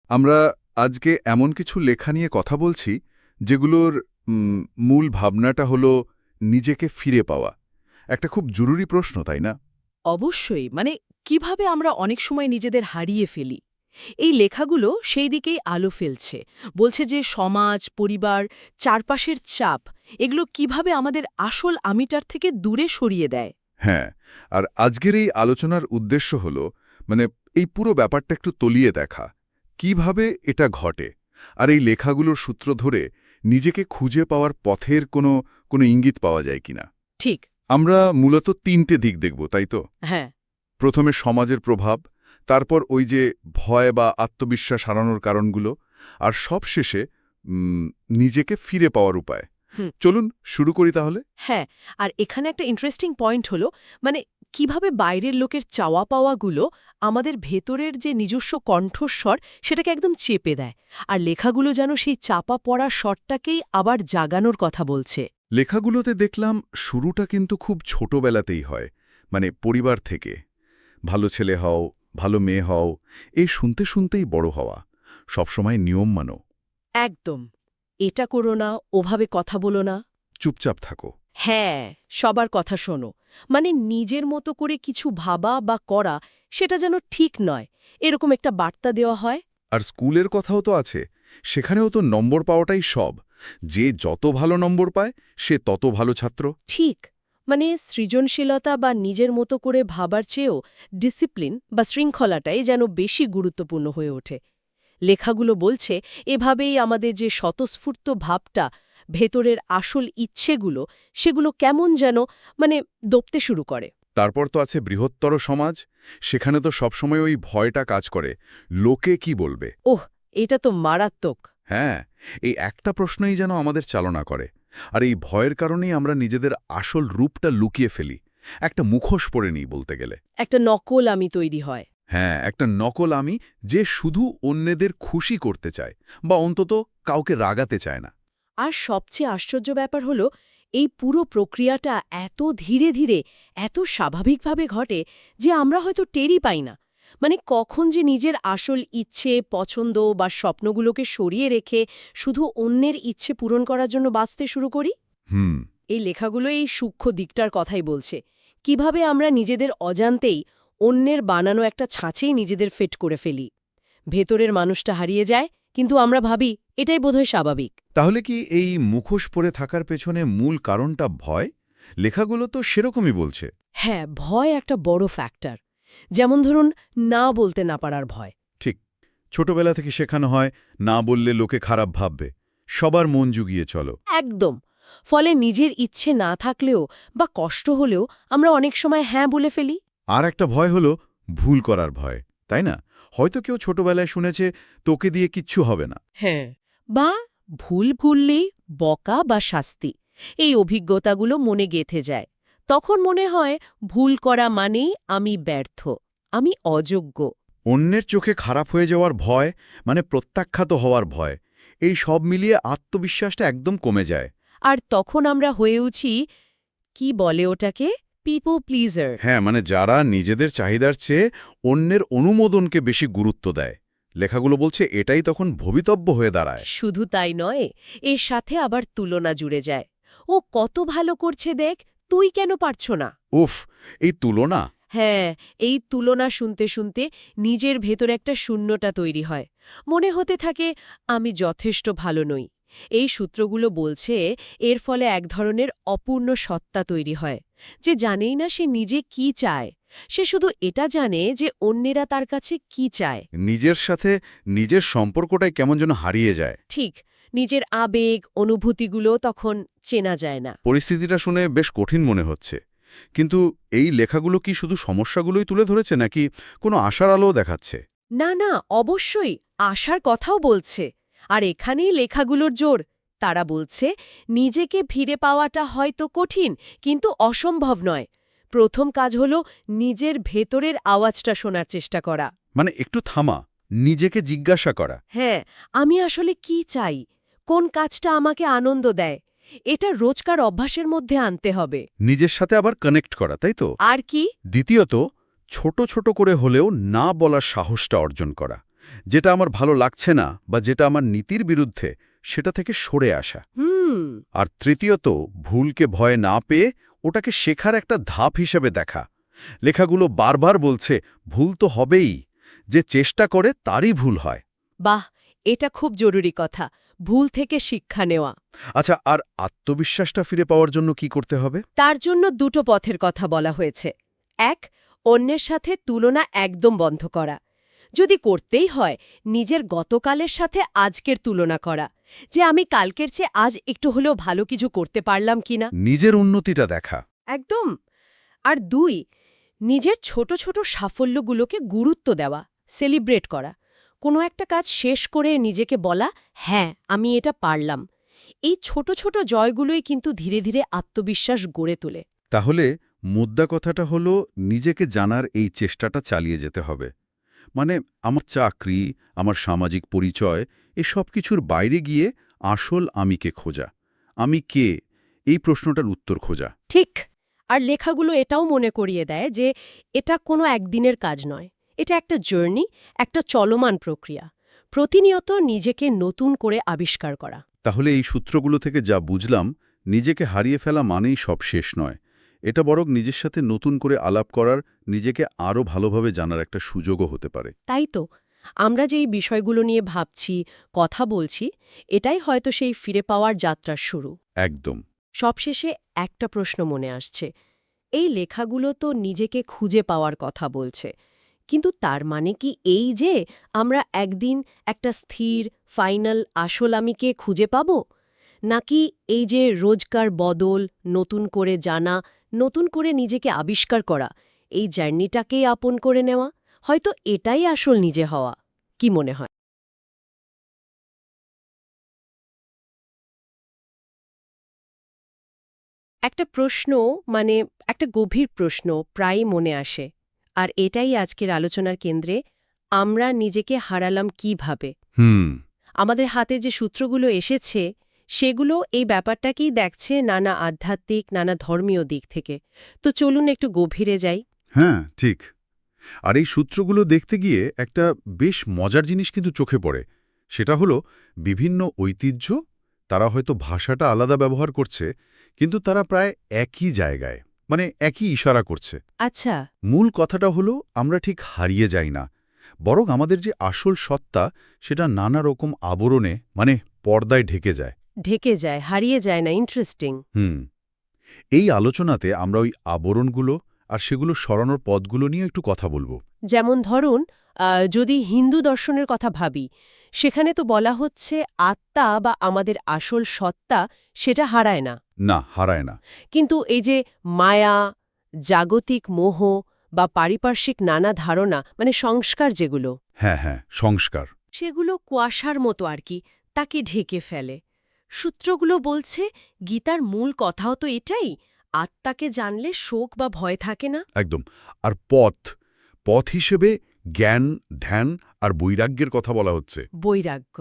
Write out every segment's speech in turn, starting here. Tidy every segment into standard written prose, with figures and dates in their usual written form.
আমরা আজকে এমন কিছু লেখা নিয়ে কথা বলছি যেগুলোর মূল ভাবনাটা হলো নিজেকে ফিরে পাওয়া। একটা খুব জরুরি প্রশ্ন, তাই না? অবশ্যই, কিভাবে আমরা অনেক সময় নিজেদের হারিয়ে ফেলি। এই লেখাগুলো সেই দিকেই আলো ফেলছে, বলছে যে সমাজ, পরিবার, চারপাশের চাপ এগুলো কিভাবে আমাদের আসল আমিটার থেকে দূরে সরিয়ে দেয়। হ্যাঁ, আর আজকের এই আলোচনার উদ্দেশ্য হলো এই পুরো ব্যাপারটা একটু তলিয়ে দেখা, কিভাবে এটা ঘটে, আর এই লেখাগুলোর সূত্র ধরে নিজেকে খুঁজে পাওয়ার পথের কোনো ইঙ্গিত পাওয়া যায় কিনা। ঠিক। আমরা মূলত তিনটে দিক দেখব, তাই তো? হ্যাঁ। প্রথমে সমাজের প্রভাব, তারপর ওই যে ভয় বা আত্মবিশ্বাস হারানোর কারণগুলো, আর সবশেষে নিজেকে ফিরে পাওয়ার উপায়। হুম। চলুন শুরু করি তাহলে। হ্যাঁ, আর এখানে একটা ইন্টারেস্টিং পয়েন্ট হলো কিভাবে বাইরের লোকের চাওয়া পাওয়াগুলো আমাদের ভেতরের যে নিজস্ব কণ্ঠস্বর সেটাকে একদম চেপে দেয়, আর লেখাগুলো যেন সেই চাপা পড়া স্বরটাকেই আবার জাগানোর কথা বলছে। লেখাগুলোতে দেখলাম শুরুটা কিন্তু খুব ছোটবেলাতেই হয়, পরিবার থেকে। ভালো ছেলে হও, ভালো মেয়ে হও, এই শুনতে শুনতেই বড় হওয়া, সবসময় নিয়ম মানো, একদম। এটা করো না, ওভাবে কথা বলো না। চুপচাপ থাকো। হ্যাঁ, সবার কথা শোনো। নিজের মতো করে কিছু ভাবা বা করা সেটা যেন ঠিক নয়, এরকম একটা বার্তা দেওয়া হয়। আর স্কুলের কথাও তো আছে, সেখানেও তো নম্বর পাওয়াটাই সব। যে যত ভালো নম্বর পায় সে তত ভালো ছাত্র। ঠিক। সৃজনশীলতা বা নিজের মতো করে ভাবার চেয়েও ডিসিপ্লিন বা শৃঙ্খলাটাই যেন বেশি গুরুত্বপূর্ণ হয়ে ওঠে। লেখাগুলো বলছে এভাবেই আমাদের যে স্বতঃস্ফূর্ত ভাবটা, ভেতরের আসল ইচ্ছেগুলো, সেগুলো কেমন যেন দবতে শুরু করে। তারপর তো আছে বৃহত্তর সমাজ, সেখানে তো সবসময় ওই ভয়টা কাজ করে, লোকে কি বলবে। ওহ, এটা তো মারাত্মক। হ্যাঁ, এই একটা প্রশ্নই যেন আমাদের চালনা করে। আর এই ভয়ের কারণেই আমরা নিজেদের আসল রূপটা লুকিয়ে ফেলি, একটা মুখোশ পরে নিই বলতে গেলে। একটা নকল আমি তৈরি হয়। হ্যাঁ, একটা নকল আমি, যে শুধু অন্যদের খুশি করতে চায় বা অন্তত কাউকে রাগাতে চায় না। আর সবচেয়ে আশ্চর্য ব্যাপার হলো, এই পুরো প্রক্রিয়াটা এত ধীরে ধীরে, এত স্বাভাবিকভাবে ঘটে যে আমরা হয়তো টেরই পাই না। কখন যে নিজের আসল ইচ্ছে, পছন্দ বা স্বপ্নগুলোকে সরিয়ে রেখে শুধু অন্যের ইচ্ছে পূরণ করার জন্য বাঁচতে শুরু করি। হুম। এই লেখাগুলো এই সূক্ষ্ম দিকটার কথাই বলছে, কিভাবে আমরা নিজেদের অজান্তেই অন্যের বানানো একটা ছাঁচেই নিজেদের ফিট করে ফেলি। ভেতরের মানুষটা হারিয়ে যায়, কিন্তু আমরা ভাবি এটাই বোধহয় স্বাভাবিক। তাহলে কি এই মুখোশ পরে থাকার পেছনে মূল কারণটা ভয়? লেখাগুলো তো সেরকমই বলছে। হ্যাঁ, ভয় একটা বড় ফ্যাক্টর। যেমন ধরুন, না বলতে না পারার ভয়। ঠিক, ছোটবেলা থেকে শেখানো হয় না বললে লোকে খারাপ ভাববে, সবার মন জুগিয়ে চলো। একদম। ফলে নিজের ইচ্ছে না থাকলেও বা কষ্ট হলেও আমরা অনেক সময় হ্যাঁ বলে ফেলি। আর একটা ভয় হলো ভুল করার ভয়, তাই না? হয়তো কেউ ছোটবেলায় শুনেছে তোকে দিয়ে কিচ্ছু হবে না। হ্যাঁ, বা ভুল ভুললেই বকা বা শাস্তি, এই অভিজ্ঞতাগুলো মনে গেঁথে যায়। তখন মনে হয় ভুল করা মানেই আমি ব্যর্থ, আমি অযোগ্য। অন্যের চোখে খারাপ হয়ে যাওয়ার ভয়, প্রত্যাখ্যাত হওয়ার ভয়, এই সব মিলিয়ে আত্মবিশ্বাসটা একদম কমে যায়। আর তখন আমরা হয়ে উঠি, কি বলে ওটাকে, পিপল প্লিজার। হ্যাঁ, যারা নিজেদের চাহিদার চেয়ে অন্যের অনুমোদনকে বেশি গুরুত্ব দেয়। লেখাগুলো বলছে এটাই তখন ভবিতব্য হয়ে দাঁড়ায়। শুধু তাই নয়, এর সাথে আবার তুলনা জুড়ে যায়। ও কত ভালো করছে দেখ, তুই কেন পারছ না। উফ, এই তুলনা। হ্যাঁ, এই তুলনা শুনতে শুনতে নিজের ভেতর একটা শূন্যতা তৈরি হয়। মনে হতে থাকে আমি যথেষ্ট ভালো নই। এই সূত্রগুলো বলছে এর ফলে এক ধরনের অপূর্ণ সত্তা তৈরি হয়, যে জানেই না সে নিজে কি চায়। সে শুধু এটা জানে যে অন্যেরা তার কাছে কি চায়। নিজের সাথে নিজের সম্পর্কটাই কেমন যেন হারিয়ে যায়। ঠিক, নিজের আবেগ, অনুভূতিগুলো তখন চেনা যায় না। পরিস্থিতিটা শুনে বেশ কঠিন মনে হচ্ছে। কিন্তু এই লেখাগুলো কি শুধু সমস্যাগুলোই তুলে ধরেছে, নাকি কোনো আশার আলোও দেখাচ্ছে? না না, অবশ্যই আশার কথাও বলছে। আর এখানেই লেখাগুলোর জোর। তারা বলছে নিজেকে ফিরে পাওয়াটা হয়তো কঠিন, কিন্তু অসম্ভব নয়। প্রথম কাজ হলো নিজের ভেতরের আওয়াজটা শোনার চেষ্টা করা। একটু থামা, নিজেকে জিজ্ঞাসা করা। হ্যাঁ, আমি আসলে কি চাই, কোন কাজটা আমাকে আনন্দ দেয়, এটা রোজকার অভ্যাসের মধ্যে আনতে হবে। নিজের সাথে আবার কানেক্ট করা, তাই তো? আর কি? দ্বিতীয়ত, ছোট ছোট করে হলেও না বলার সাহসটা অর্জন করা। যেটা আমার ভালো লাগছে না বা যেটা আমার নীতির বিরুদ্ধে সেটা থেকে সরে আসা। আর তৃতীয়ত, ভুলকে ভয় না পেয়ে ওটাকে শেখার একটা ধাপ হিসেবে দেখা। লেখাগুলো বারবার বলছে ভুল তো হবেই, যে চেষ্টা করে তারই ভুল হয়। বাহ, এটা খুব জরুরি কথা, ভুল থেকে শিক্ষা নেওয়া। আচ্ছা, আর আত্মবিশ্বাসটা ফিরে পাওয়ার জন্য কি করতে হবে? তার জন্য দুটো পথের কথা বলা হয়েছে। এক, অন্যের সাথে তুলনা একদম বন্ধ করা। যদি করতেই হয়, নিজের গতকালের সাথে আজকের তুলনা করা, যে আমি কালকের চেয়ে আজ একটু হলেও ভালো কিছু করতে পারলাম কিনা। নিজের উন্নতিটা দেখা। একদম। আর দুই, নিজের ছোট ছোট সাফল্যগুলোকে গুরুত্ব দেওয়া, সেলিব্রেট করা। কোনো একটা কাজ শেষ করে নিজেকে বলা, হ্যাঁ আমি এটা পারলাম। এই ছোট ছোট জয়গুলোই কিন্তু ধীরে ধীরে আত্মবিশ্বাস গড়ে তোলে। তাহলে মুদ্রা কথাটা হলো নিজেকে জানার এই চেষ্টাটা চালিয়ে যেতে হবে। মানে আমার চাকরি, আমার সামাজিক পরিচয়, এসব কিছুর বাইরে গিয়ে আসল আমিকে খোঁজা। আমি কে, এই প্রশ্নটার উত্তর খোঁজা। ঠিক। আর লেখাগুলো এটাও মনে করিয়ে দেয় যে এটা কোনো একদিনের কাজ নয়, এটা একটা জার্নি, একটা চলমান প্রক্রিয়া। প্রতিনিয়ত নিজেকে নতুন করে আবিষ্কার করা। তাহলে এই সূত্রগুলো থেকে যা বুঝলাম, নিজেকে হারিয়ে ফেলা মানেই সব শেষ নয়। এটা বরং নিজের সাথে নতুন করে আলাপ করার, নিজেকে আরও ভালোভাবে জানার একটা সুযোগও হতে পারে। তাই তো, আমরা যেই বিষয়গুলো নিয়ে ভাবছি, কথা বলছি, এটাই হয়তো সেই ফিরে পাওয়ার যাত্রার শুরু। একদম। সবশেষে একটা প্রশ্ন মনে আসছে। এই লেখাগুলো তো নিজেকে খুঁজে পাওয়ার কথা বলছে, কিন্তু তার মানে কি এই যে আমরা একদিন একটা স্থির, ফাইনাল আসল আমিকে খুঁজে পাব? নাকি এই যে রোজকার বদল, নতুন করে জানা, নতুন করে নিজেকে আবিষ্কার করা, এই জার্নিটাকেই আপন করে নেওয়া, হয়তো এটাই আসল নিজে হওয়া? কি মনে হয়? একটা প্রশ্ন, মানে একটা গভীর প্রশ্ন প্রায়ই মনে আসে, আর এটাই আজকের আলোচনার কেন্দ্রে। আমরা নিজেকে হারালাম কিভাবে? আমাদের হাতে যে সূত্রগুলো এসেছে, সেগুলো এই ব্যাপারটাকেই দেখছে নানা আধ্যাত্মিক, নানা ধর্মীয় দিক থেকে। তো চলুন একটু গভীরে যাই। হ্যাঁ, ঠিক। আর এই সূত্রগুলো দেখতে গিয়ে একটা বেশ মজার জিনিস কিন্তু চোখে পড়ে। সেটা হলো বিভিন্ন ঐতিহ্য, তারা হয়তো ভাষাটা আলাদা ব্যবহার করছে, কিন্তু তারা প্রায় একই জায়গায়, মানে একই ইশারা করছে। আচ্ছা। মূল কথাটা হলো আমরা ঠিক হারিয়ে যাই না, বরং আমাদের যে আসল সত্তা সেটা নানা রকম আবরণে, মানে পর্দায় ঢেকে যায়। ঢেকে যায়, হারিয়ে যায় না। ইন্টারেস্টিং। এই আলোচনাতে আমরা ওই আবরণগুলো আর সেগুলো সরানোর পথগুলো নিয়ে একটু কথা বলবো। যেমন ধরুন, যদি হিন্দু দর্শনের কথা ভাবি, সেখানে তো বলা হচ্ছে আত্মা বা আমাদের আসল সত্তা সেটা হারায় না। না, হারায় না। কিন্তু এই যে মায়া, জাগতিক মোহ বা পারিপার্শ্বিক নানা ধারণা, মানে সংস্কার যেগুলো, হ্যাঁ হ্যাঁ, সংস্কার। সেগুলো কুয়াশার মতো আর কি, তাকে ঢেকে ফেলে। সূত্রগুলো বলছে গীতার মূল কথাও তো এটাই, আত্মাকে জানলে শোক বা ভয় থাকে না। একদম। আর পথ পথ হিসেবে জ্ঞান, ধ্যান আর বৈরাগ্যের কথা বলা হচ্ছে। বৈরাগ্য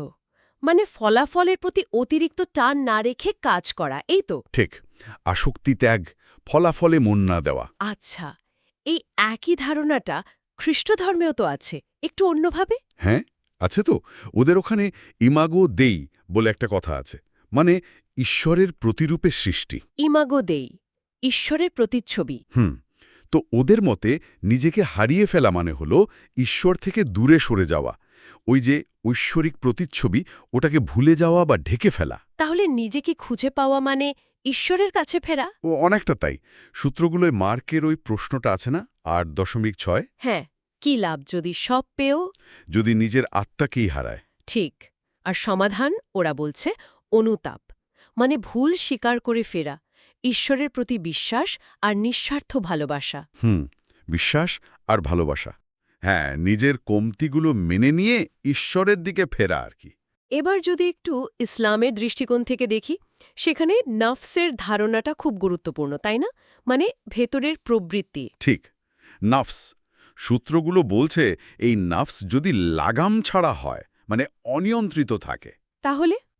মানে ফলাফলের প্রতি অতিরিক্ত টান না রেখে কাজ করা, এই তো। ঠিক। আসক্তি ত্যাগ, ফলাফলে মন না দেওয়া। আচ্ছা, এই একই ধারণাটা খ্রিস্ট ধর্মেও তো আছে, একটু অন্যভাবে। হ্যাঁ, আছে তো। ওদের ওখানে ইমাগো দেই বলে একটা কথা আছে, মানে ঈশ্বরের প্রতিরূপে সৃষ্টি। ইমাগো দেই, ঈশ্বরের প্রতিচ্ছবি। তো ওদের মতে নিজেকে হারিয়ে ফেলা মানে হলো ঈশ্বর থেকে দূরে সরে যাওয়া। ওই যে ঐশ্বরিক প্রতিচ্ছবি, ওটাকে ভুলে যাওয়া বা ঢেকে ফেলা। তাহলে নিজেকে খুঁজে পাওয়া মানে ঈশ্বরের কাছে ফেরা? ও অনেকটা তাই। সূত্রগুলোয় মার্কের ওই প্রশ্নটা আছে না, ৮.৬? হ্যাঁ, কি লাভ যদি সব পেয়েও? যদি নিজের আত্মাকেই হারায়। ঠিক। আর সমাধান ওরা বলছে অনুতাপ, মানে ভুল স্বীকার করে ফেরা, ঈশ্বরের প্রতি বিশ্বাস আর নিঃস্বার্থ ভালোবাসা। বিশ্বাস আর ভালোবাসা। হ্যাঁ, নিজের কমতিগুলো মেনে নিয়ে ঈশ্বরের দিকে ফেরা আর কি। এবার যদি একটু ইসলামের দৃষ্টিকোণ থেকে দেখি, সেখানে নফসের ধারণাটা খুব গুরুত্বপূর্ণ, তাই না? মানে ভেতরের প্রবৃত্তি। ঠিক, নফস। সূত্রগুলো বলছে এই নফস যদি লাগাম ছাড়া হয়, মানে অনিয়ন্ত্রিত থাকে,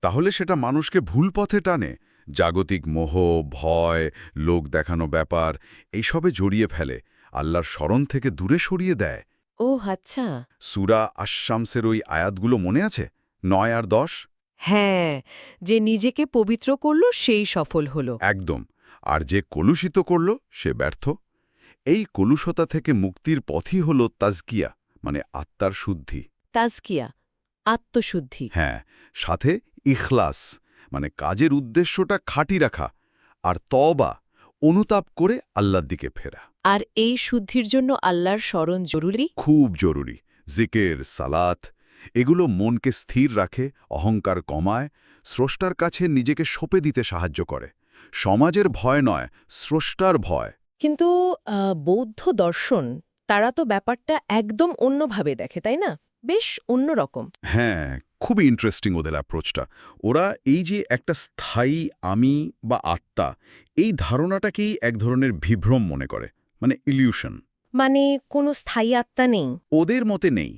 তাহলে সেটা মানুষকে ভুল পথে টানে, জাগতিক মোহ, ভয়, লোক দেখানো ব্যাপার, এইসবে জড়িয়ে ফেলে, আল্লাহর শরণ থেকে দূরে সরিয়ে দেয়। ও আচ্ছা। সূরা আশ-শামসের ওই আয়াতগুলো মনে আছে? 9 আর 10? হ্যাঁ, যে নিজেকে পবিত্র করল সেই সফল হল। একদম। আর যে কলুষিত করল সে ব্যর্থ। এই কলুষতা থেকে মুক্তির পথই হল তাজকিয়া, মানে আত্মার শুদ্ধি। তাজকিয়া, আত্মশুদ্ধি। হ্যাঁ, সাথে ইখলাস, মানে কাজের উদ্দেশ্যটা খাঁটি রাখা, আর তওবা, অনুতাপ করে আল্লাহর দিকে ফেরা। আর এই শুদ্ধির জন্য আল্লাহর স্মরণ জরুরি। খুব জরুরি। জিকের, সালাত, এগুলো মনকে স্থির রাখে, অহংকার কমায়, স্রষ্টার কাছে নিজেকে সঁপে দিতে সাহায্য করে। সমাজের ভয় নয়, স্রষ্টার ভয়। কিন্তু বৌদ্ধ দর্শন, তারা তো ব্যাপারটা একদম অন্যভাবে দেখে, তাই না? বেশ অন্যরকম। হ্যাঁ, খুবই ইন্টারেস্টিং ওদের অ্যাপ্রোচটা। ওরা এই যে একটা স্থায়ী আমি বা আত্মা, এই ধারণাটাকেই এক ধরনের বিভ্রম মনে করে, মানে ইলিউশন। মানে কোনো স্থায়ী আত্মা নেই। ওদের মতে নেই।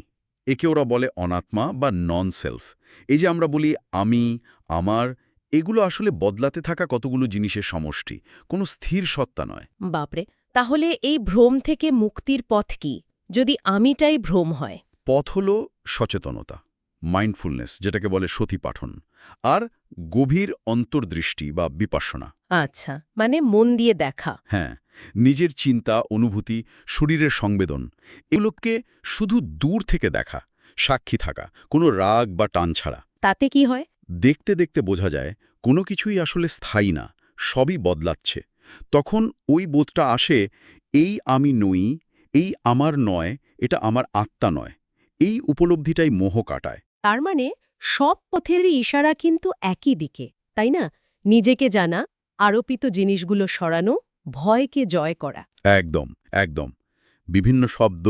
একে ওরা বলে অনাত্মা বা নন সেলফ। এই যে আমরা বলি আমি, আমার, এগুলো আসলে বদলাতে থাকা কতগুলো জিনিসের সমষ্টি, কোনো স্থির সত্তা নয়। বাপরে, তাহলে এই ভ্রম থেকে মুক্তির পথ কি, যদি আমিটাই ভ্রম হয়? পথ হল সচেতনতা, মাইন্ডফুলনেস, যেটাকে বলে সতী পাঠন, আর গভীর অন্তর্দৃষ্টি বা বিপাসনা। আচ্ছা, মানে মন দিয়ে দেখা। হ্যাঁ, নিজের চিন্তা, অনুভূতি, শরীরের সংবেদন, এগুলোকে শুধু দূর থেকে দেখা, সাক্ষী থাকা, কোনো রাগ বা টান ছাড়া। তাতে কি হয়? দেখতে দেখতে বোঝা যায় কোনো কিছুই আসলে স্থায়ী না, সবই বদলাচ্ছে। তখন ওই বোধটা আসে, এই আমি নই, এই আমার নয়, এটা আমার আত্মা নয়। এই উপলব্ধিটাই মোহ কাটায়। তার মানে সব পথেরই ইশারা কিন্তু একই দিকে, তাই না? নিজেকে জানা, আরোপিত জিনিসগুলো সরানো, ভয়কে জয় করা। একদম, একদম। বিভিন্ন শব্দ,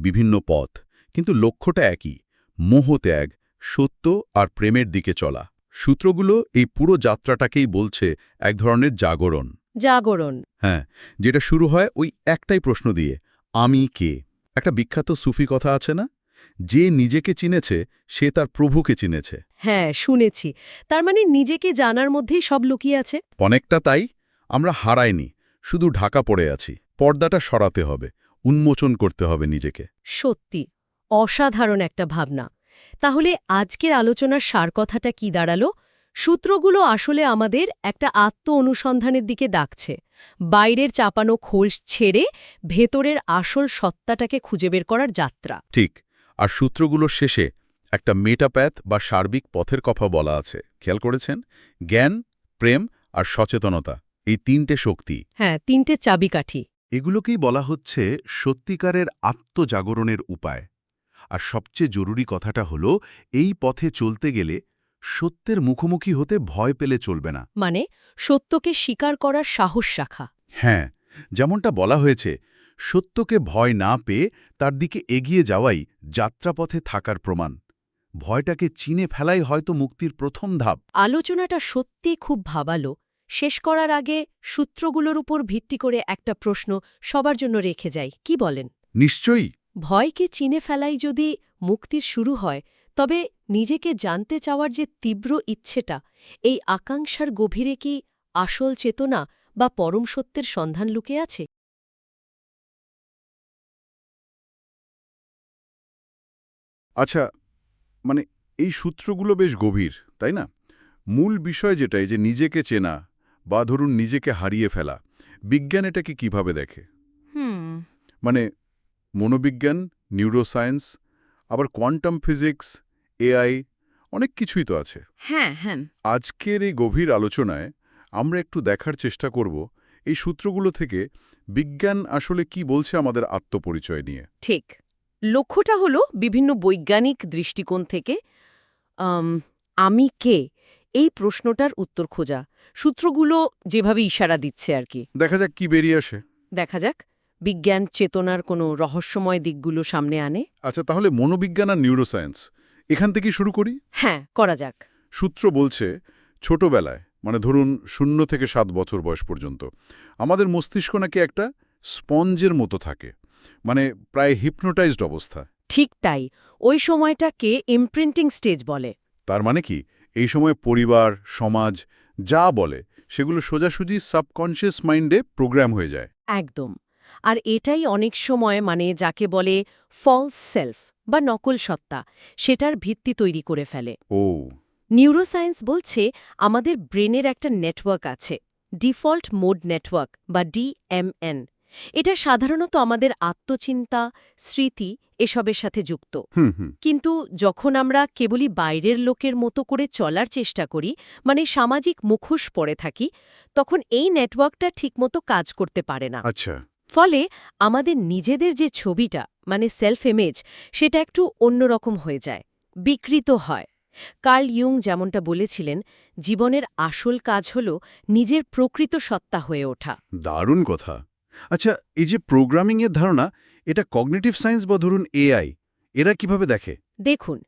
বিভিন্ন পথ, কিন্তু লক্ষ্যটা একই, মোহত্যাগ, সত্য আর প্রেমের দিকে চলা। সূত্রগুলো এই পুরো যাত্রাটাকেই বলছে এক ধরনের জাগরণ। জাগরণ। হ্যাঁ, যেটা শুরু হয় ওই একটাই প্রশ্ন দিয়ে, আমি কে? একটা বিখ্যাত সুফি কথা আছে না, যে নিজেকে চিনেছে সে তার প্রভুকে চিনেছে। হ্যাঁ, শুনেছি। তার মানে নিজেকে জানার মধ্যেই সব লুকিয়ে আছে। অনেকটা তাই। আমরা হারাইনি, শুধু ঢাকা পড়ে আছি। পর্দাটা সরাতে হবে, উন্মোচন করতে হবে নিজেকে। সত্যি অসাধারণ একটা ভাবনা। তাহলে আজকের আলোচনার সার কথাটা কি দাঁড়ালো? সূত্রগুলো আসলে আমাদের একটা আত্ম অনুসন্ধানের দিকে ডাকছে, বাইরের চাপানো খোল ছেড়ে ভেতরের আসল সত্তাটাকে খুঁজে বের করার যাত্রা। ঠিক। আর সূত্রগুলোর শেষে একটা মেটাপ্যাথ বা সার্বিক পথের কথা বলা আছে, খেয়াল করেছেন? জ্ঞান, প্রেম আর সচেতনতা, এই তিনটে শক্তি। হ্যাঁ, তিনটে চাবিকাঠি। এগুলোকেই বলা হচ্ছে সত্যিকারের আত্মজাগরণের উপায়। আর সবচেয়ে জরুরি কথাটা হলো, এই পথে চলতে গেলে সত্যের মুখোমুখি হতে ভয় পেলে চলবে না। মানে সত্যকে স্বীকার করার সাহস রাখা। হ্যাঁ, যেমনটা বলা হয়েছে, সত্যকে ভয় না পেয়ে তার দিকে এগিয়ে যাওয়াই যাত্রাপথে থাকার প্রমাণ। ভয়টাকে চিনে ফেলাই হয়তো মুক্তির প্রথম ধাপ। আলোচনাটা সত্যিই খুব ভাবালো। শেষ করার আগে সূত্রগুলোর উপর ভিত্তি করে একটা প্রশ্ন সবার জন্য রেখে যাই, কি বলেন? নিশ্চয়ই। ভয়কে চিনে ফেলাই যদি মুক্তির শুরু হয়, তবে নিজেকে জানতে চাওয়ার যে তীব্র ইচ্ছেটা, এই আকাঙ্ক্ষার গভীরে কি আসল চেতনা বা পরম সত্যের সন্ধান লুকিয়ে আছে? আচ্ছা, মানে এই সূত্রগুলো বেশ গভীর, তাই না? মূল বিষয় যেটাই যে নিজেকে চেনা বা ধরুন নিজেকে হারিয়ে ফেলা, বিজ্ঞান এটাকে কিভাবে দেখে? মানে মনোবিজ্ঞান, নিউরোসায়েন্স, আবার কোয়ান্টাম ফিজিক্স, এআই, অনেক কিছুই তো আছে। হ্যাঁ, হ্যাঁ। আজকের এই গভীর আলোচনায় আমরা একটু দেখার চেষ্টা করব এই সূত্রগুলো থেকে বিজ্ঞান আসলে কি বলছে আমাদের আত্মপরিচয় নিয়ে। ঠিক। লক্ষ্যটা হলো বিভিন্ন বৈজ্ঞানিক দৃষ্টিকোণ থেকে আমি কে, এই প্রশ্নটার উত্তর খোঁজা। সূত্রগুলো যেভাবে ইশারা দিচ্ছে আর কি। দেখা যাক কি বেরিয়ে আসে। দেখা যাক বিজ্ঞান চেতনার কোনো রহস্যময় দিকগুলো সামনে আনে। আচ্ছা, তাহলে মনোবিজ্ঞান আর নিউরোসায়েন্স, এখান থেকে শুরু করি। হ্যাঁ, করা যাক। সূত্র বলছে ছোটবেলায়, মানে ধরুন 0 থেকে 7 বছর বয়স পর্যন্ত আমাদের মস্তিষ্ক নাকি একটা স্পঞ্জের মতো থাকে, মানে প্রায় হিপনোটাইজড অবস্থা। ঠিক তাই। ওই সময়টাকে ইমপ্রিন্টিং স্টেজ বলে। তার মানে কি, এই সময় পরিবার, সমাজ যা বলে সেগুলো সোজাসুজি সাবকনশিয়াস মাইন্ডে প্রোগ্রাম হয়ে যায়। একদম। আর এটাই অনেক সময় যাকে বলে ফলস সেলফ বা নকল সত্তা সেটার ভিত্তি তৈরি করে ফেলে। ও নিউরোসায়েন্স বলছে আমাদের ব্রেনের একটা নেটওয়ার্ক আছে, ডিফল্ট মোড নেটওয়ার্ক বা ডিএমএন। এটা সাধারণত আমাদের আত্মচিন্তা, স্মৃতি এসবের সাথে যুক্ত। হুম কিন্তু যখন আমরা কেবলই বাইরের লোকের মতো করে চলার চেষ্টা করি, সামাজিক মুখোশ পরে থাকি, তখন এই নেটওয়ার্কটা ঠিকমতো কাজ করতে পারে না। আচ্ছা ফলে আমাদের নিজেদের যে ছবিটা সেলফ ইমেজ সেটা একটু অন্যরকম হয়ে যায়, বিকৃত হয়। কার্ল ইয়ুং যেমনটা বলেছিলেন, জীবনের আসল কাজ হল নিজের প্রকৃত সত্তা হয়ে ওঠা। দারুণ কথা। আচ্ছা, এই যে প্রোগ্রামিংয়ের ধারণা, এটা কগনিটিভ সায়েন্স বা ধরুন এআই, এরা কিভাবে দেখে? দেখুন,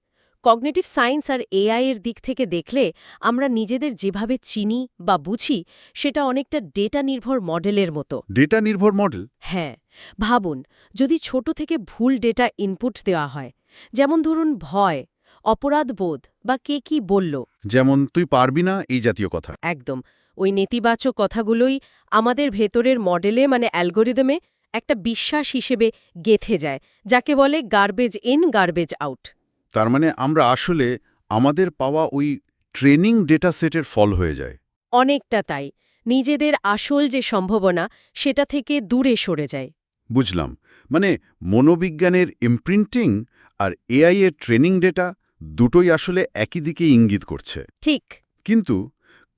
কগনিটিভ সায়েন্স আর এআই এর দিক থেকে দেখলে আমরা নিজেদের যেভাবে চিনি বা বুঝি সেটা অনেকটা ডেটা নির্ভর মডেলের মতো। ডেটা নির্ভর মডেল? হ্যাঁ, ভাবুন, যদি ছোট থেকে ভুল ডেটা ইনপুট দেওয়া হয়, যেমন ধরুন ভয়, অপরাধবোধ বা কে কি বলল, যেমন তুই পারবি না, এই জাতীয় কথা। একদম ওই নেতিবাচক কথাগুলোই আমাদের ভেতরের মডেলে অ্যালগোরিদমে একটা বিশ্বাস হিসেবে গেঁথে যায়, যাকে বলে গার্বেজ ইন গার্বেজ আউট। তার মানে আমরা আসলে আমাদের পাওয়া ওই ট্রেনিং ডেটা সেটের ফল হয়ে যায়। অনেকটা তাই, নিজেদের আসল যে সম্ভাবনা সেটা থেকে দূরে সরে যায়। বুঝলাম। মানে মনোবিজ্ঞানের ইমপ্রিন্টিং আর এআই এর ট্রেনিং ডেটা দুটোই আসলে একই দিকে ইঙ্গিত করছে। ঠিক। কিন্তু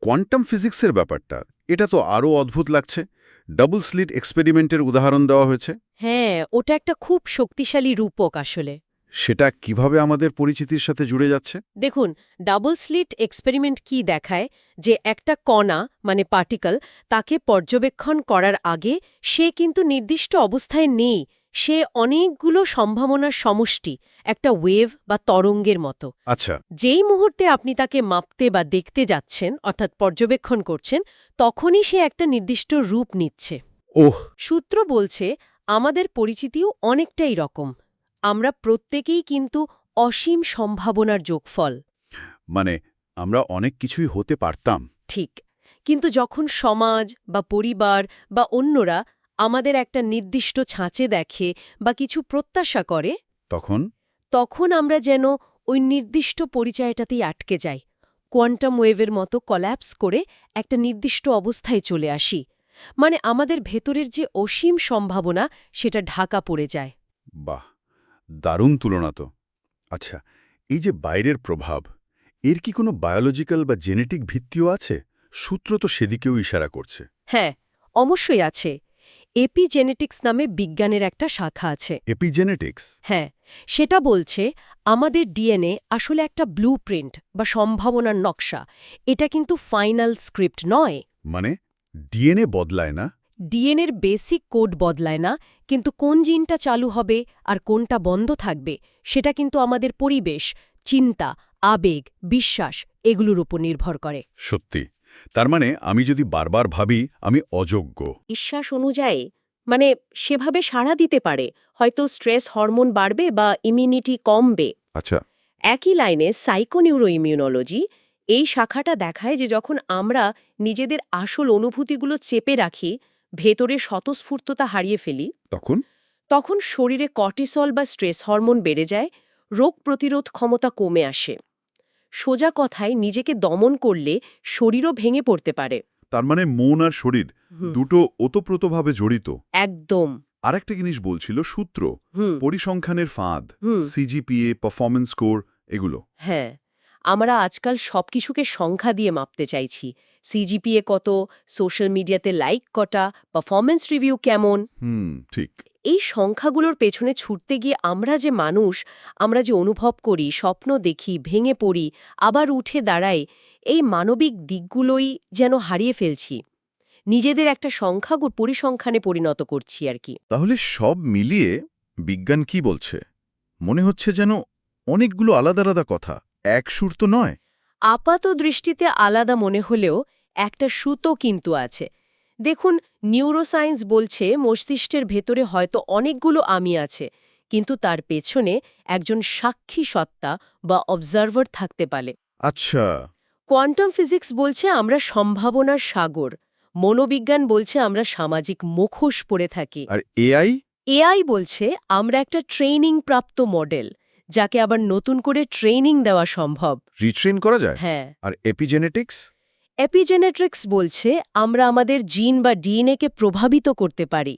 কোয়ান্টাম ফিজিক্সের ব্যাপারটা, এটা তো আরও অদ্ভুত লাগছে। ডাবল স্লিট এক্সপেরিমেন্টের উদাহরণ দেওয়া হয়েছে। হ্যাঁ, ওটা একটা খুব শক্তিশালী রূপক আসলে। সেটা কিভাবে আমাদের পরিচিতির সাথে জুড়ে যাচ্ছে? দেখুন, ডাবল স্লিট এক্সপেরিমেন্ট কি দেখায়, যে একটা কণা পার্টিকল তাকে পর্যবেক্ষণ করার আগে সে কিন্তু নির্দিষ্ট অবস্থায় নেই, সে অনেকগুলো সম্ভাবনার সমষ্টি, একটা ওয়েভ বা তরঙ্গের মতো। আচ্ছা। যেই মুহূর্তে আপনি তাকে মাপতে বা দেখতে যাচ্ছেন, অর্থাৎ পর্যবেক্ষণ করছেন, তখনই সে একটা নির্দিষ্ট রূপ নিচ্ছে। ওহ। সূত্র বলছে আমাদের পরিচিতিও অনেকটাই রকম। আমরা প্রত্যেকেই কিন্তু অসীম সম্ভাবনার যোগফল। মানে আমরা অনেক কিছুই হতে পারতাম। ঠিক। কিন্তু যখন সমাজ বা পরিবার বা অন্যরা আমাদের একটা নির্দিষ্ট ছাঁচে দেখে বা কিছু প্রত্যাশা করে, তখন আমরা যেন ওই নির্দিষ্ট পরিচয়টাতেই আটকে যাই, কোয়ান্টাম ওয়েভের মতো কল্যাপস করে একটা নির্দিষ্ট অবস্থায় চলে আসি। আমাদের ভেতরের যে অসীম সম্ভাবনা সেটা ঢাকা পড়ে যায়। বাহ, দারুণ তুলনা তো। আচ্ছা, এই যে বাইরের প্রভাব, এর কি কোনো বায়োলজিক্যাল বা জেনেটিক ভিত্তিও আছে? সূত্র তো সেদিকেও ইশারা করছে। হ্যাঁ, অবশ্যই আছে। এপিজেনেটিক্স নামে বিজ্ঞানের একটা শাখা আছে। এপিজেনেটিক্স? হ্যাঁ, সেটা বলছে আমাদের ডিএনএ আসলে একটা ব্লুপ্রিন্ট বা সম্ভাবনার নকশা। এটা কিন্তু ফাইনাল স্ক্রিপ্ট নয়। মানে ডিএনএ বদলায় না? ডিএনএর বেসিক কোড বদলায় না, কিন্তু কোন জিনটা চালু হবে আর কোনটা বন্ধ থাকবে সেটা কিন্তু আমাদের পরিবেশ, চিন্তা, আবেগ, বিশ্বাস এগুলোর উপর নির্ভর করে। সত্যি? তার মানে আমি যদি বারবার ভাবি আমি অযোগ্য, বিশ্বাস অনুযায়ী সেভাবে সাড়া দিতে পারে, হয়তো স্ট্রেস হরমোন বাড়বে বা ইমিউনিটি কমবে। আচ্ছা। একই লাইনে সাইকোনিউরোইমিউনোলজি এই শাখাটা দেখায় যে যখন আমরা নিজেদের আসল অনুভূতিগুলো চেপে রাখি, ভেতরে স্বতঃস্ফূর্ততা হারিয়ে ফেলি, তখন শরীরে কর্টিসল বা স্ট্রেস হরমোন বেড়ে যায়, রোগ প্রতিরোধ ক্ষমতা কমে আসে। সোজা কথায় নিজেকে দমন করলে শরীরও ভেঙে পড়তে পারে। তার মানে মন আর শরীর দুটো ওতপ্রোতভাবে জড়িত। একদম। আরেকটা জিনিস বলছিল সূত্র, পরিসংখ্যানের ফাঁদ, হুম। সিজিপিএ, পারফরম্যান্স স্কোর, এগুলো। হ্যাঁ, আমরা আজকাল সবকিছুকে সংখ্যা দিয়ে মাপতে চাইছি। সিজিপিএ কত, সোশ্যাল মিডিয়াতে লাইক কটা, পারফরম্যান্স রিভিউ কেমন। ঠিক। এই সংখ্যাগুলোর পেছনে ছুটতে গিয়ে আমরা যে মানুষ, আমরা যে অনুভব করি, স্বপ্ন দেখি, ভেঙে পড়ি, আবার উঠে দাঁড়াই, এই মানবিক দিকগুলোই যেন হারিয়ে ফেলছি। নিজেদের একটা পরিসংখ্যানে পরিণত করছি আর কি। তাহলে সব মিলিয়ে বিজ্ঞান কি বলছে? মনে হচ্ছে যেন অনেকগুলো আলাদা আলাদা কথা, এক সুর তো নয়। আপাত দৃষ্টিতে আলাদা মনে হলেও একটা সুতো কিন্তু আছে। দেখুন, নিউরোসায়েন্স বলছে মস্তিষ্কের ভেতরে হয়তো অনেকগুলো আমি আছে, কিন্তু তার পেছনে একজন সাক্ষী সত্তা বা অবজারভার থাকতে পারে। আচ্ছা। কোয়ান্টাম ফিজিক্স বলছে আমরা সম্ভাবনার সাগর, মনোবিজ্ঞান বলছে আমরা সামাজিক মুখোশ পরে থাকি। আর এআই? এআই বলছে আমরা একটা ট্রেনিং প্রাপ্ত মডেল, যাকে আবার নতুন করে ট্রেনিং দেওয়া সম্ভব। রিট্রেন করা যায়? হ্যাঁ। আর এপিজেনেটিক্স? এপিজেনেট্রিক্স বলছে আমরা আমাদের জিন বা ডিএনএকে প্রভাবিত করতে পারি।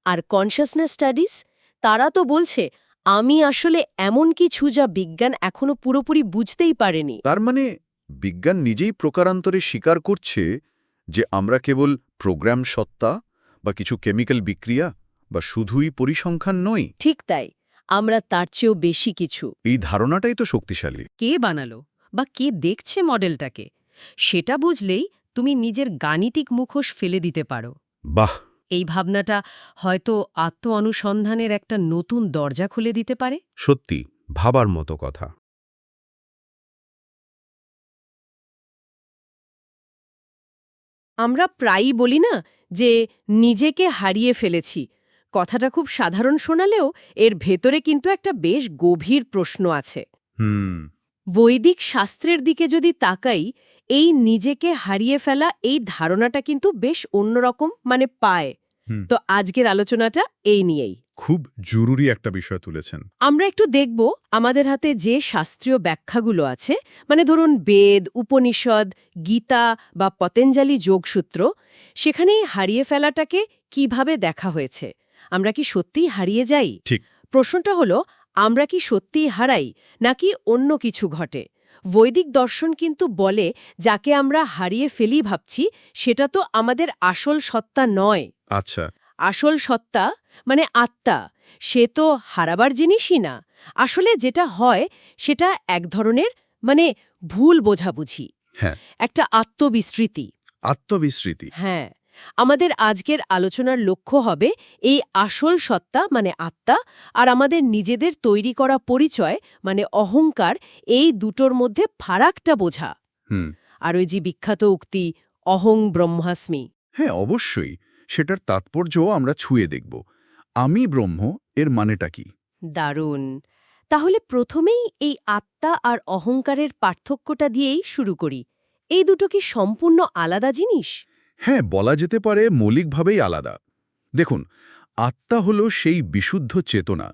আর কনশাসনেস স্টাডিজ, তারা তো বলছে আমি আসলে এমন কিছু যা বিজ্ঞান এখনো পুরোপুরি বুঝতেই পারেনি। তার মানে বিজ্ঞান নিজেই প্রকারান্তরে স্বীকার করছে যে আমরা কেবল প্রোগ্রাম সত্তা বা কিছু কেমিক্যাল বিক্রিয়া বা শুধুই পরিসংখ্যান নই। ঠিক তাই, আমরা তার চেয়েও বেশি কিছু। এই ধারণাটাই তো শক্তিশালী। কে বানালো বা কে দেখছে মডেলটাকে, সেটা বুঝলেই তুমি নিজের গাণিতিক মুখোশ ফেলে দিতে পারো। বাহ! এই ভাবনাটা হয়তো আত্ম অনুসন্ধানের একটা নতুন দরজা খুলে দিতে পারে। সত্যি ভাবার মতো কথা। আমরা প্রায়ই বলি না যে নিজেকে হারিয়ে ফেলেছি। কথাটা খুব সাধারণ শোনালেও এর ভেতরে কিন্তু একটা বেশ গভীর প্রশ্ন আছে। বৈদিক শাস্ত্রের দিকে যদি তাকাই, এই নিজেকে হারিয়ে ফেলা এই ধারণাটা কিন্তু বেশ অন্যরকম পায়। তো আজকের আলোচনাটা এই নিয়েই। খুব জরুরি একটা বিষয় তুলেছেন। আমরা একটু দেখব আমাদের হাতে যে শাস্ত্রীয় ব্যাখ্যাগুলো আছে, ধরুন বেদ, উপনিষদ, গীতা বা পতঞ্জলি যোগসূত্র, সেখানেই হারিয়ে ফেলাটাকে কিভাবে দেখা হয়েছে। আমরা কি সত্যিই হারিয়ে যাই? ঠিক। প্রশ্নটা হলো, আমরা কি সত্যিই হারাই নাকি অন্য কিছু ঘটে? বৈদিক দর্শন কিন্তু বলে যাকে আমরা হারিয়ে ফেলি ভাবছি, সেটা তো আমাদের আসল সত্তা নয়। আচ্ছা। আসল সত্তা আত্মা, সে তো হারাবার জিনিসই না। আসলে যেটা হয় সেটা এক ধরনের ভুল বোঝাবুঝি, হ্যাঁ। একটা আত্মবিস্মৃতি। আত্মবিস্মৃতি। হ্যাঁ, আমাদের আজকের আলোচনার লক্ষ্য হবে এই আসল সত্তা আত্মা আর আমাদের নিজেদের তৈরি করা পরিচয় অহংকার, এই দুটোর মধ্যে ফারাকটা বোঝা। আর ওই যে বিখ্যাত উক্তি অহং ব্রহ্মাস্মি। হ্যাঁ, অবশ্যই সেটার তাৎপর্যও আমরা ছুঁয়ে দেখব। আমি ব্রহ্ম এর মানেটা কি? দারুণ। তাহলে প্রথমেই এই আত্মা আর অহংকারের পার্থক্যটা দিয়েই শুরু করি। এই দুটো কি সম্পূর্ণ আলাদা জিনিস? হ্যাঁ, বলা যেতে পারে মৌলিকভাবেই আলাদা। দেখুন, আত্মা হলো সেই বিশুদ্ধ চেতনা।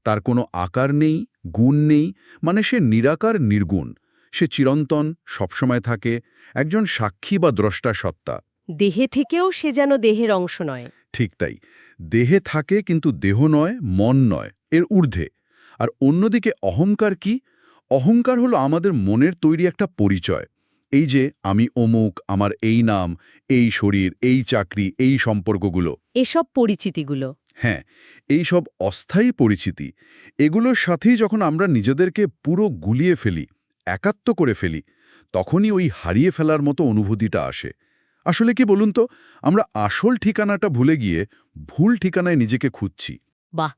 তার কোনো আকার নেই, গুণ নেই, সে নিরাকার নির্গুণ। সে চিরন্তন, সবসময় থাকে, একজন সাক্ষী বা দ্রষ্টা সত্তা। দেহে থেকেও সে যেন দেহের অংশ নয়। ঠিক তাই। দেহে থাকে কিন্তু দেহ নয়, মন নয়, এর ঊর্ধ্বে। আর অন্যদিকে অহংকার কি? অহংকার হলো আমাদের মনের তৈরি একটা পরিচয়। এই যে আমি অমুক, আমার এই নাম, এই শরীর, এই চাকরি, এই সম্পর্কগুলো। এসব পরিচিতিগুলো। হ্যাঁ, এই সব অস্থায়ী পরিচিতি, এগুলোর সাথেই যখন আমরা নিজেদেরকে পুরো গুলিয়ে ফেলি, একাত্ম করে ফেলি, তখনই ওই হারিয়ে ফেলার মতো অনুভূতিটা আসে। আসলে কি বলুন তো, আমরা আসল ঠিকানাটা ভুলে গিয়ে ভুল ঠিকানায় নিজেকে খুঁজছি। বাহ,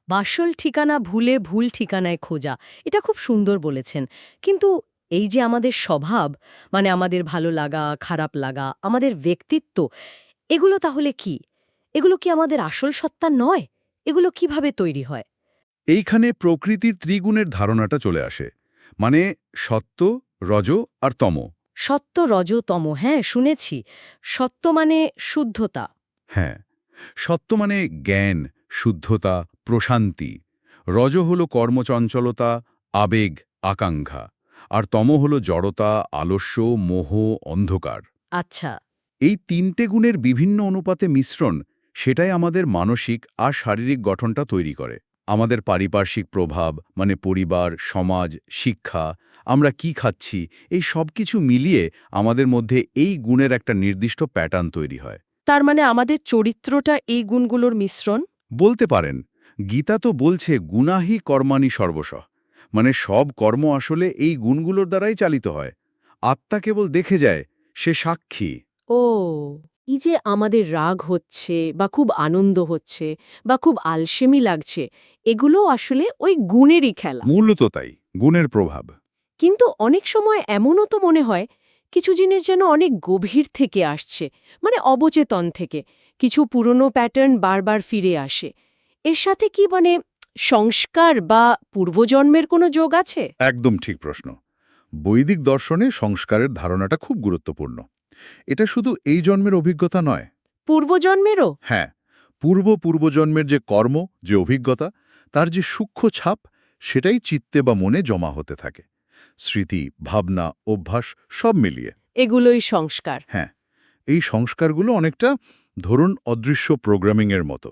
আসল ঠিকানা ভুলে ভুল ঠিকানায় খোঁজা, এটা খুব সুন্দর বলেছেন। কিন্তু এই যে আমাদের স্বভাব, আমাদের ভালো লাগা, খারাপ লাগা, আমাদের ব্যক্তিত্ব, এগুলো তাহলে কি? এগুলো কি আমাদের আসল সত্তা নয়? এগুলো কিভাবে তৈরি হয়? এইখানে প্রকৃতির ত্রিগুণের ধারণাটা চলে আসে। সত্ত্ব, রজ আর তম। সত্য, রজ, তম, হ্যাঁ শুনেছি। সত্য শুদ্ধতা। হ্যাঁ, সত্য জ্ঞান, শুদ্ধতা, প্রশান্তি। রজ হল কর্মচঞ্চলতা, আবেগ, আকাঙ্ক্ষা। আর তম হল জড়তা, আলস্য, মোহ, অন্ধকার। আচ্ছা। এই তিনটে গুণের বিভিন্ন অনুপাতে মিশ্রণ, সেটাই আমাদের মানসিক আর শারীরিক গঠনটা তৈরি করে। আমাদের পারিপার্শ্বিক প্রভাব পরিবার, সমাজ, শিক্ষা, আমরা কি খাচ্ছি, এই সব কিছু মিলিয়ে আমাদের মধ্যে এই গুণের একটা নির্দিষ্ট প্যাটার্ন তৈরি হয়। তার আমাদের চরিত্রটা এই গুণগুলোর মিশ্রণ? বলতে পারেন। গীতা তো বলছে গুণাহি কর্মাণি সর্বশঃ, সব কর্ম আসলে এই গুণগুলোর দ্বারাই চালিত হয়। আত্মা কেবল দেখে যায়, সে সাক্ষী। ও, এই যে আমাদের রাগ হচ্ছে বা খুব আনন্দ হচ্ছে বা খুব আলসেমি লাগছে, এগুলো আসলে ওই গুণেরই খেলা। মূলত তাই, গুণের প্রভাব। কিন্তু অনেক সময় এমনও তো মনে হয় কিছু জিনিস যেন অনেক গভীর থেকে আসছে, অবচেতন থেকে কিছু পুরনো প্যাটার্ন বারবার ফিরে আসে। এর সাথে কি সংস্কার বা পূর্বজন্মের কোনো যোগ আছে? একদম ঠিক প্রশ্ন। বৈদিক দর্শনে সংস্কারের ধারণাটা খুব গুরুত্বপূর্ণ। এটা শুধু এই জন্মের অভিজ্ঞতা নয়। পূর্বজন্মেরও? হ্যাঁ, পূর্বজন্মের যে কর্ম, যে অভিজ্ঞতা, তার যে সূক্ষ্ম ছাপ, সেটাই চিত্তে বা মনে জমা হতে থাকে। স্মৃতি, ভাবনা, অভ্যাস সব মিলিয়ে। এগুলোই সংস্কার। হ্যাঁ, এই সংস্কারগুলো অনেকটা ধরুন অদৃশ্য প্রোগ্রামিংয়ের মতো।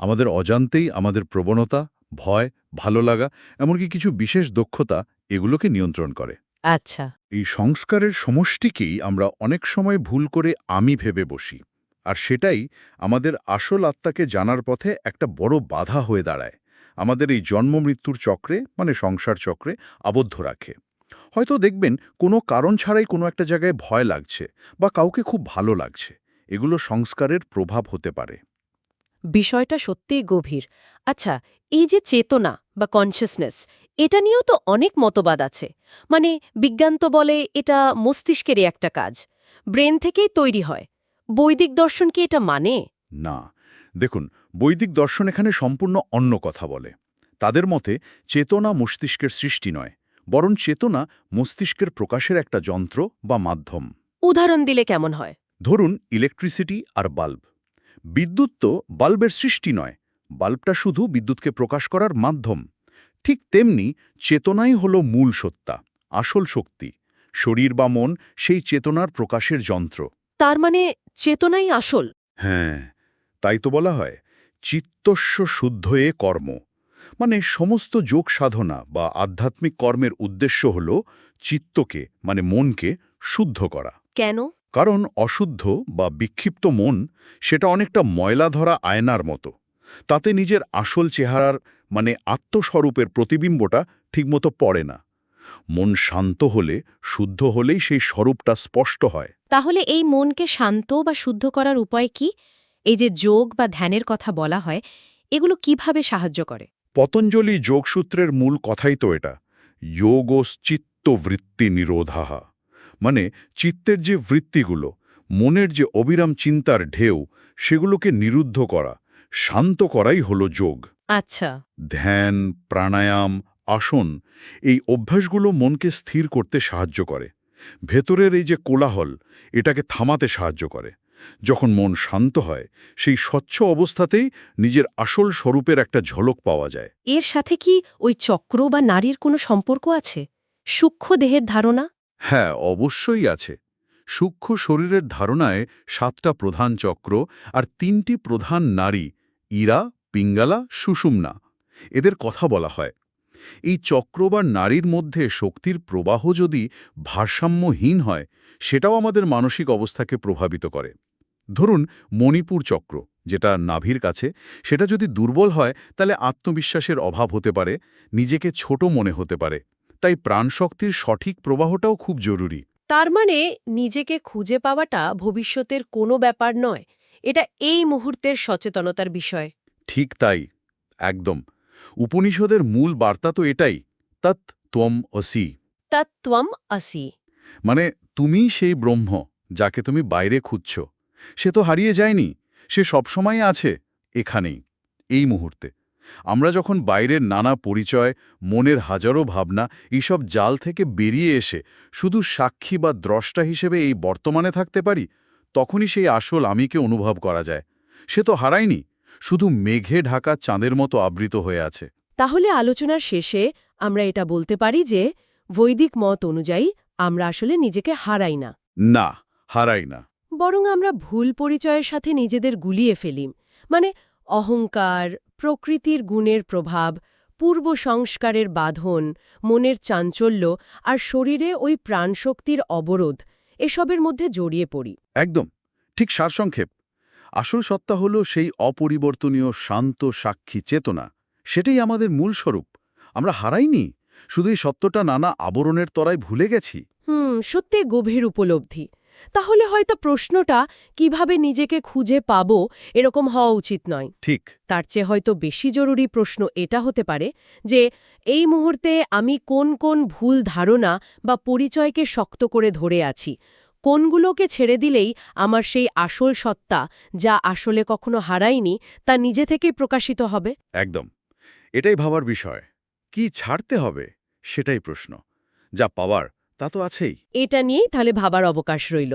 আমাদের অজান্তেই আমাদের প্রবণতা, ভয়, ভালো লাগা, এমনকি কিছু বিশেষ দক্ষতা এগুলোকে নিয়ন্ত্রণ করে। আচ্ছা। এই সংস্কারের সমষ্টিকেই আমরা অনেক সময় ভুল করে আমি ভেবে বসি। আর সেটাই আমাদের আসল আত্মাকে জানার পথে একটা বড় বাধা হয়ে দাঁড়ায়। আমাদের এই জন্ম-মৃত্যুর চক্রে, মানে সংসার চক্রে আবদ্ধ রাখে। হয়তো দেখবেন কোনো কারণ ছাড়াই কোনো একটা জায়গায় ভয় লাগছে বা কাউকে খুব ভালো লাগছে। এগুলো সংস্কারের প্রভাব হতে পারে। বিষয়টা সত্যিই গভীর। আচ্ছা, এই যে চেতনা বা কনশাসনেস, এটা নিয়েও তো অনেক মতবাদ আছে। মানে বিজ্ঞান তো বলে এটা মস্তিষ্কেরই একটা কাজ, ব্রেন থেকেই তৈরি হয়। বৈদিক দর্শন কি এটা মানে? না, দেখুন, বৈদিক দর্শন এখানে সম্পূর্ণ অন্য কথা বলে। তাদের মতে চেতনা মস্তিষ্কের সৃষ্টি নয়, বরং চেতনা মস্তিষ্কের প্রকাশের একটা যন্ত্র বা মাধ্যম। উদাহরণ দিলে কেমন হয়? ধরুন ইলেকট্রিসিটি আর বাল্ব। বিদ্যুৎ তো বাল্বের সৃষ্টি নয়, বাল্বটা শুধু বিদ্যুৎকে প্রকাশ করার মাধ্যম। ঠিক তেমনি চেতনাই হল মূল সত্তা, আসল শক্তি। শরীর বা মন সেই চেতনার প্রকাশের যন্ত্র। তার মানে চেতনাই আসল? হ্যাঁ, তাই তো বলা হয় চিত্তস্য শুদ্ধয়ে কর্ম। মানে সমস্ত যোগ সাধনা বা আধ্যাত্মিক কর্মের উদ্দেশ্য হল চিত্তকে, মানে মনকে শুদ্ধ করা। কেন? কারণ অশুদ্ধ বা বিক্ষিপ্ত মন, সেটা অনেকটা ময়লা ধরা আয়নার মতো। তাতে নিজের আসল চেহারার, মানে আত্মস্বরূপের প্রতিবিম্বটা ঠিকমতো পড়ে না। মন শান্ত হলে, শুদ্ধ হলেই সেই স্বরূপটা স্পষ্ট হয়। তাহলে এই মনকে শান্ত বা শুদ্ধ করার উপায় কি? এই যে যোগ বা ধ্যানের কথা বলা হয়, এগুলো কিভাবে সাহায্য করে? পতঞ্জলি যোগসূত্রের মূল কথাই তো এটা, যোগশ্চিত্ত বৃত্তি নিরোধাহা। মানে চিত্তের যে বৃত্তিগুলো, মনের যে অবিরাম চিন্তার ঢেউ, সেগুলোকে নিরুদ্ধ করা, শান্ত করাই হলো যোগ। আচ্ছা। ধ্যান, প্রাণায়াম, আসন, এই অভ্যাসগুলো মনকে স্থির করতে সাহায্য করে। ভেতরের এই যে কোলাহল, এটাকে থামাতে সাহায্য করে। যখন মন শান্ত হয়, সেই স্বচ্ছ অবস্থাতেই নিজের আসল স্বরূপের একটা ঝলক পাওয়া যায়। এর সাথে কি ওই চক্র বা নারীর কোনো সম্পর্ক আছে? সূক্ষ্ম দেহের ধারণা? হ্যাঁ, অবশ্যই আছে। সূক্ষ্ম শরীরের ধারণায় 7টা প্রধান চক্র আর 3টি প্রধান নারী, ইরা, পিঙ্গালা, সুষুম্না, এদের কথা বলা হয়। এই চক্র বা নারীর মধ্যে শক্তির প্রবাহ যদি ভারসাম্যহীন হয়, সেটাও আমাদের মানসিক অবস্থাকে প্রভাবিত করে। ধরুন মণিপুর চক্র, যেটা নাভির কাছে, সেটা যদি দুর্বল হয়, তাহলে আত্মবিশ্বাসের অভাব হতে পারে, নিজেকে ছোট মনে হতে পারে। তাই প্রাণশক্তির সঠিক প্রবাহটাও খুব জরুরি। তার মানে নিজেকে খুঁজে পাওয়াটা ভবিষ্যতের কোনো ব্যাপার নয়, এটা এই মুহূর্তের সচেতনতার বিষয়। ঠিক তাই, একদম। উপনিষদের মূল বার্তা তো এটাই, তৎ ত্বম অসি। তত্ত্বম আসি। মানে তুমি সেই ব্রহ্ম, যাকে তুমি বাইরে খুঁজছ। সে তো হারিয়ে যায়নি, সে সবসময় আছে, এখানেই, এই মুহূর্তে। আমরা যখন বাইরের নানা পরিচয়, মনের হাজারো ভাবনা, এইসব জাল থেকে বেরিয়ে এসে শুধু সাক্ষী বা দ্রষ্টা হিসেবে এই বর্তমানে থাকতে পারি, তখনই সেই আসল আমিকে অনুভব করা যায়। সে তো হারায়নি, শুধু মেঘে ঢাকা চাঁদের মতো আবৃত হয়ে আছে। তাহলে আলোচনার শেষে আমরা এটা বলতে পারি যে বৈদিক মত অনুযায়ী আমরা আসলে নিজেকে হারাই না, না, হারাই না। বরং আমরা ভুল পরিচয়ের সাথে নিজেদের গুলিয়ে ফেলি। মানে অহংকার, প্রকৃতির গুণের প্রভাব, পূর্ব সংস্কারের বাঁধন, মনের চাঞ্চল্য আর শরীরে ওই প্রাণশক্তির অবরোধ, এসবের মধ্যে জড়িয়ে পড়ি। একদম ঠিক সারসংক্ষেপ। আসল সত্তা হল সেই অপরিবর্তনীয় শান্ত সাক্ষী চেতনা। সেটাই আমাদের মূল স্বরূপ। আমরা হারাইনি, শুধু এই সত্যটা নানা আবরণের তলায় ভুলে গেছি। সত্যি গভীর উপলব্ধি। তাহলে হয়তো প্রশ্নটা কিভাবে নিজেকে খুঁজে পাবো এরকম হওয়া উচিত নয়। ঠিক। তার চেয়ে হয়তো বেশি জরুরি প্রশ্ন এটা হতে পারে যে এই মুহূর্তে আমি কোন কোন ভুল ধারণা বা পরিচয়কে শক্ত করে ধরে আছি, কোনগুলোকে ছেড়ে দিলেই আমার সেই আসল সত্তা, যা আসলে কখনো হারায়নি, তা নিজে থেকেই প্রকাশিত হবে। একদম, এটাই ভাবার বিষয়। কি ছাড়তে হবে, সেটাই প্রশ্ন। যা পাওয়ার তা তো আছেই। এটা নিয়েই তাহলে ভাবার অবকাশ রইল।